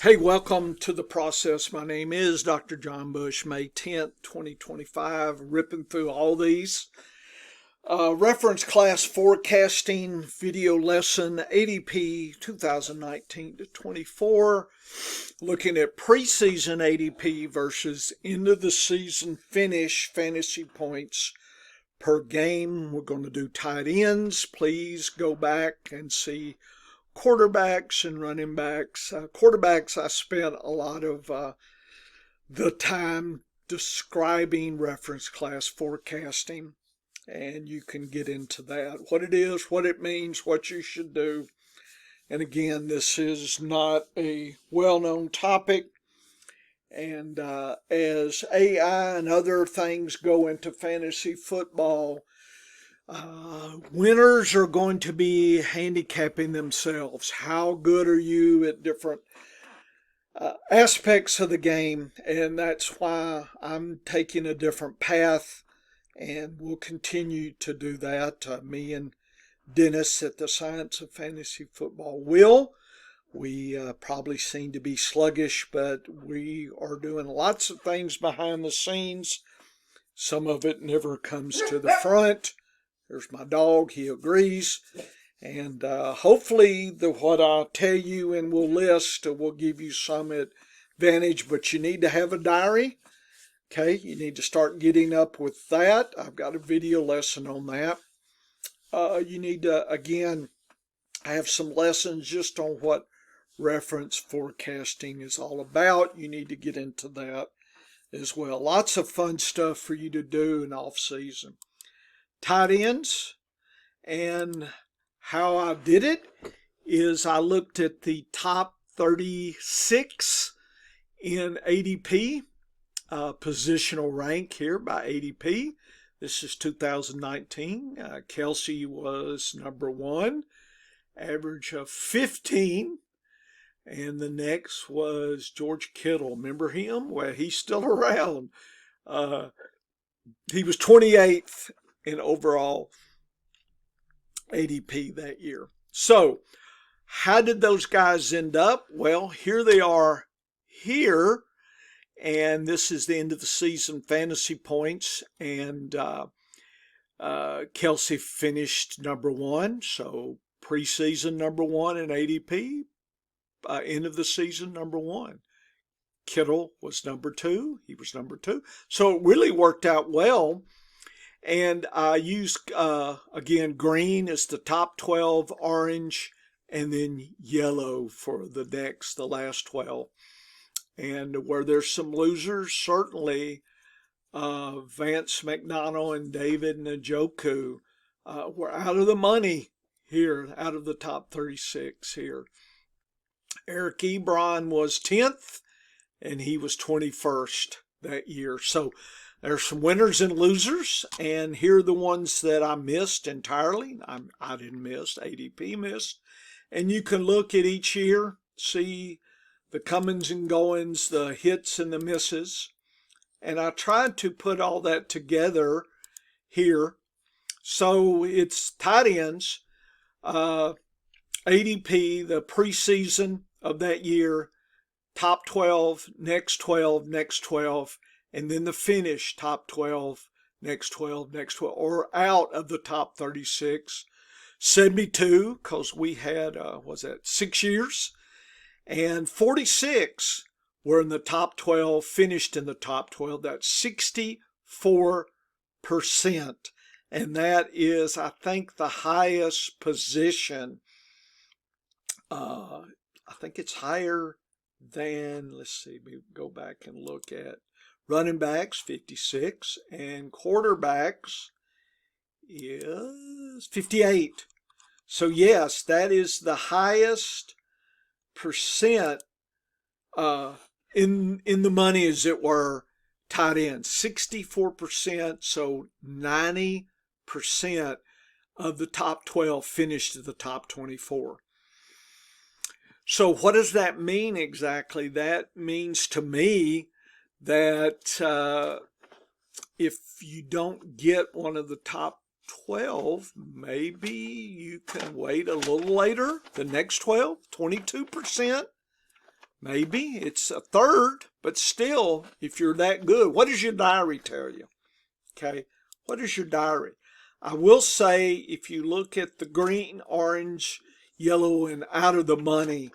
Hey, welcome to The Process. My name is Dr. John Bush, May 10th, 2025, ripping through all these. Reference class forecasting video lesson ADP 2019 to 24, looking at preseason ADP versus end of the season finish fantasy points per game. We're going to do tight ends. Please go back and see quarterbacks and running backs. Quarterbacks, I spent a lot of the time describing reference class forecasting, and you can get into that, what it is, what it means, what you should do. And again, this is not a well-known topic, and as AI and other things go into fantasy football, winners are going to be handicapping themselves. How good are you at different aspects of the game? And that's why I'm taking a different path, and we'll continue to do that. Me and Dennis at the Science of Fantasy Football will. We probably seem to be sluggish, but we are doing lots of things behind the scenes. Some of it never comes to the front. There's my dog, he agrees. And hopefully what I tell you and will list will give you some advantage, but you need to have a diary. Okay, you need to start getting up with that. I've got a video lesson on that. You need to, again, I have some lessons just on what reference forecasting is all about. You need to get into that as well. Lots of fun stuff for you to do in off season. Tight ends, and how I did it is I looked at the top 36 in ADP, positional rank here by ADP. This is 2019. Kelsey was number 1, average of 15. And the next was George Kittle. Remember him? Well, he's still around. He was 28th in overall ADP that year. So, how did those guys end up? Well, here they are here, and this is the end of the season fantasy points, and Kelsey finished number 1, so preseason number 1 in ADP, end of the season number 1. Kittle was number 2, he was number 2, so it really worked out well. And I used, again, green is the top 12, orange, and then yellow for the last 12. And where there's some losers, certainly Vance McDonald and David Njoku were out of the money here, out of the top 36 here. Eric Ebron was 10th, and he was 21st that year. So there's some winners and losers, and here are the ones that I missed entirely. I didn't miss, ADP missed. And you can look at each year, see the comings and goings, the hits and the misses. And I tried to put all that together here. So it's tight ends, ADP, the preseason of that year, top 12, next 12, next 12. And then the finish, top 12, next 12, next 12, or out of the top 36. 72, because we had, 6 years? And 46 were in the top 12, finished in the top 12. That's 64%. And that is, I think, the highest position. I think it's higher than, let's see, we go back and look at running backs, 56, and quarterbacks is 58. So yes, that is the highest percent in the money, as it were, tight end. 64%, so 90% of the top 12 finished at the top 24. So what does that mean exactly? That means to me that if you don't get one of the top 12, maybe you can wait a little later, the next 12, 22%. Maybe it's a third, but still, if you're that good, what does your diary tell you? Okay, what is your diary? I will say, if you look at the green, orange, yellow, and out of the money,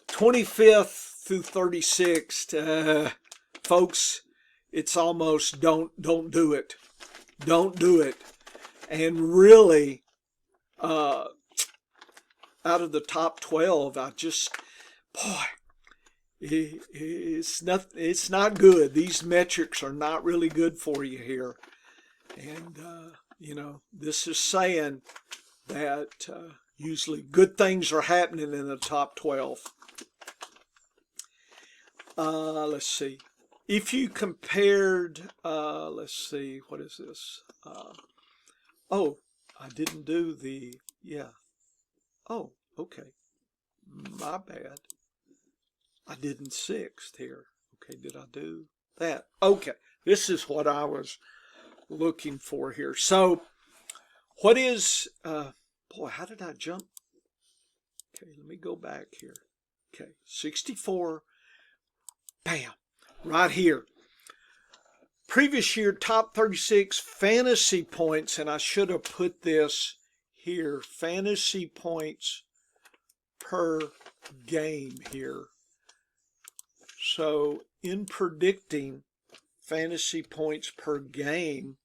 25th through 36th, folks, it's almost don't do it. Don't do it. And really, out of the top 12, I just, boy, it's not good. These metrics are not really good for you here. And, this is saying that usually good things are happening in the top 12. Let's see. If you compared, let's see, what is this? Oh, I didn't do the, yeah. Oh, okay. My bad. I didn't 6th here. Okay, did I do that? Okay, this is what I was looking for here. So, what is, boy, how did I jump? Okay, let me go back here. Okay, 64, bam, right here. Previous year, top 36 fantasy points, and I should have put this here, fantasy points per game here. So in predicting fantasy points per game,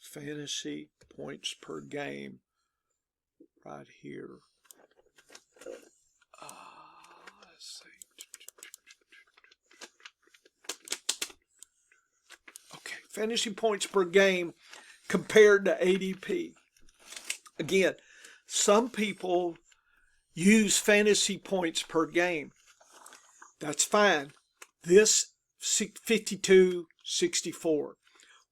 fantasy points per game right here. Let's see. Okay, fantasy points per game compared to ADP. Again, some people use fantasy points per game. That's fine. This 52-64.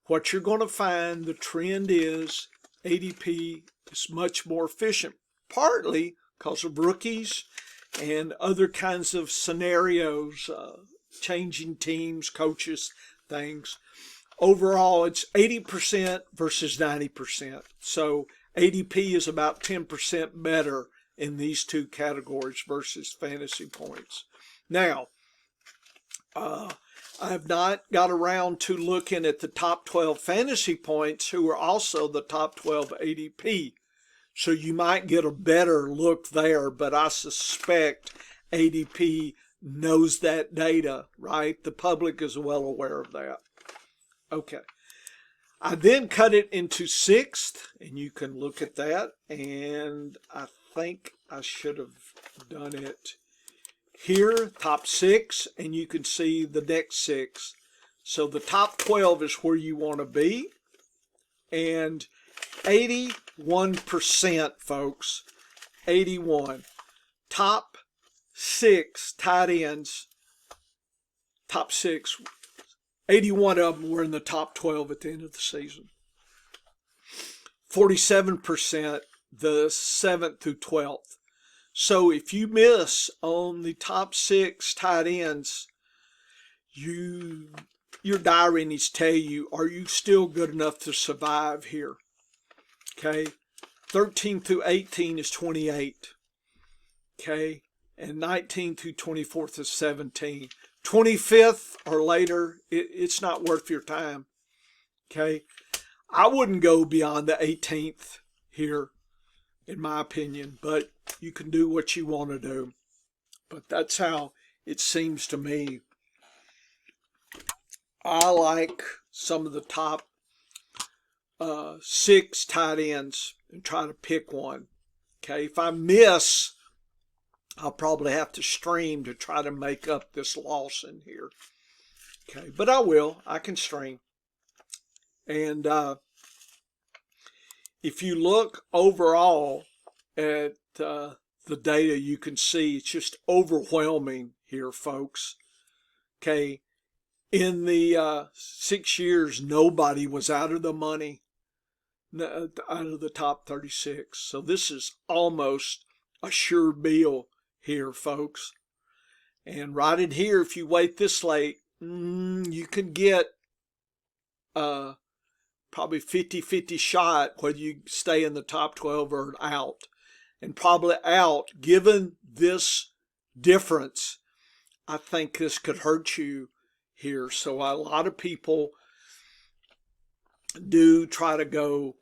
What you're going to find, the trend is ADP is much more efficient, partly because of rookies and other kinds of scenarios, changing teams, coaches, things. Overall, it's 80% versus 90%. So ADP is about 10% better in these two categories versus fantasy points. Now, I have not got around to looking at the top 12 fantasy points who are also the top 12 ADP. So you might get a better look there, but I suspect ADP knows that data, right? The public is well aware of that. Okay. I then cut it into 6th, and you can look at that, and I think I should have done it here, top 6, and you can see the next 6. So the top 12 is where you want to be, and 81%, folks, 81. Top 6 tight ends, top 6, 81 of them were in the top 12 at the end of the season. 47% the 7th through 12th. So if you miss on the top 6 tight ends, your diary needs to tell you, are you still good enough to survive here? Okay, 13 through 18 is 28. Okay, and 19 through 24th is 17. 25th or later, it's not worth your time. Okay, I wouldn't go beyond the 18th here, in my opinion, but you can do what you want to do. But that's how it seems to me. I like some of the top 6 tight ends and try to pick one. Okay, if I miss, I'll probably have to stream to try to make up this loss in here. Okay, but I will. I can stream. And if you look overall at the data, you can see it's just overwhelming here, folks. Okay, in the 6 years, nobody was out of the money, out of the top 36. So this is almost a sure deal here, folks. And right in here, if you wait this late, you can get probably 50-50 shot whether you stay in the top 12 or out. And probably out, given this difference, I think this could hurt you here. So a lot of people do try to go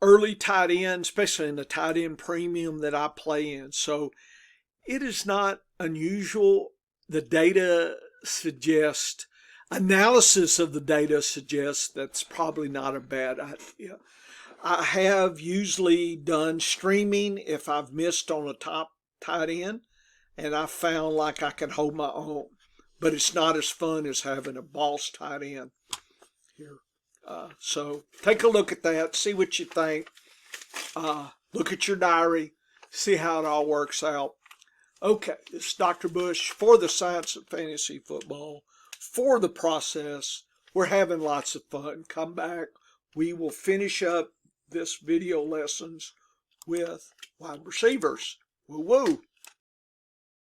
early tight end, especially in the tight end premium that I play in. So it is not unusual. The data suggests, analysis of the data suggests that's probably not a bad idea. I have usually done streaming if I've missed on a top tight end, and I found like I can hold my own. But it's not as fun as having a boss tight end here. So take a look at that, see what you think. Look at your diary, see how it all works out. Okay, this is Dr. Bush for the Science of Fantasy Football, for the process. We're having lots of fun. Come back. We will finish up this video lessons with wide receivers. Woo woo.